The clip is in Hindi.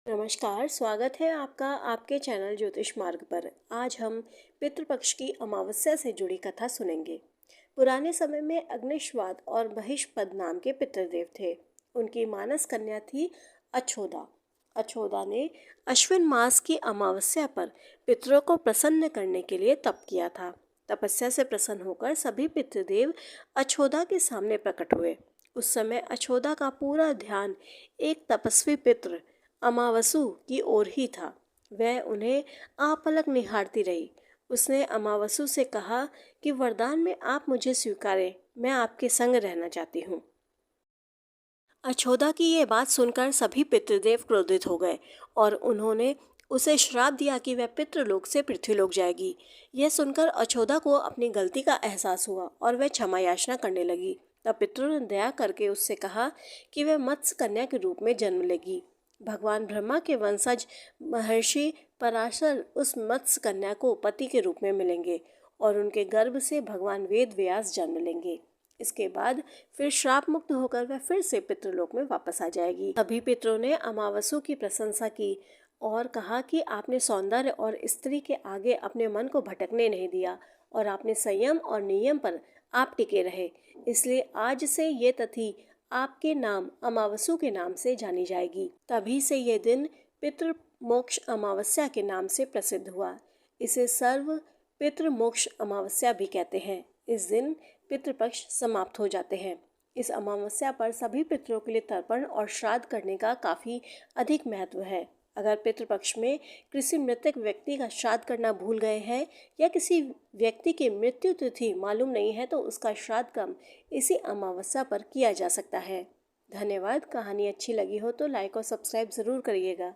नमस्कार, स्वागत है आपका आपके चैनल ज्योतिष मार्ग पर। आज हम पितृपक्ष की अमावस्या से जुड़ी कथा सुनेंगे। पुराने समय में अग्निश्वाद और महिषपद नाम के पितृदेव थे। उनकी मानस कन्या थी अछोदा। अछोदा ने अश्विन मास की अमावस्या पर पितरों को प्रसन्न करने के लिए तप किया था। तपस्या से प्रसन्न होकर सभी पितृदेव अछोदा के सामने प्रकट हुए। उस समय अछोदा का पूरा ध्यान एक तपस्वी पितृ अमावसु की ओर ही था। वह उन्हें आपलक निहारती रही। उसने अमावसु से कहा कि वरदान में आप मुझे स्वीकारें, मैं आपके संग रहना चाहती हूँ। अछोदा की ये बात सुनकर सभी पितृदेव क्रोधित हो गए और उन्होंने उसे श्राप दिया कि वह पितृलोक से पृथ्वीलोक जाएगी। यह सुनकर अछोदा को अपनी गलती का एहसास हुआ और वह क्षमा याचना करने लगी। तब पितरों ने दया करके उससे कहा कि वह मत्स्य कन्या के रूप में जन्म लेगी। भगवान ब्रह्मा के वंशज महर्षि पराशर उस मत्स्य कन्या को पति के रूप में मिलेंगे और उनके गर्भ से भगवान वेद व्यास जन्म लेंगे। इसके बाद फिर श्राप मुक्त होकर वह फिर से पितृलोक में वापस आ जाएगी। सभी पितरों ने अमावसु की प्रशंसा की और कहा कि आपने सौंदर्य और स्त्री के आगे अपने मन को भटकने नहीं दिया और आपने संयम और नियम पर आप टिके रहे। इसलिए आज से ये तिथि आपके नाम अमावसु के नाम से जानी जाएगी। तभी से ये दिन पितृ मोक्ष अमावस्या के नाम से प्रसिद्ध हुआ। इसे सर्व पितृ मोक्ष अमावस्या भी कहते हैं। इस दिन पितृपक्ष समाप्त हो जाते हैं। इस अमावस्या पर सभी पितरों के लिए तर्पण और श्राद्ध करने का काफ़ी अधिक महत्व है। अगर पितृपक्ष में किसी मृतक व्यक्ति का श्राद्ध करना भूल गए हैं या किसी व्यक्ति की मृत्यु तिथि मालूम नहीं है तो उसका श्राद्ध कर्म इसी अमावस्या पर किया जा सकता है। धन्यवाद। कहानी अच्छी लगी हो तो लाइक और सब्सक्राइब ज़रूर करिएगा।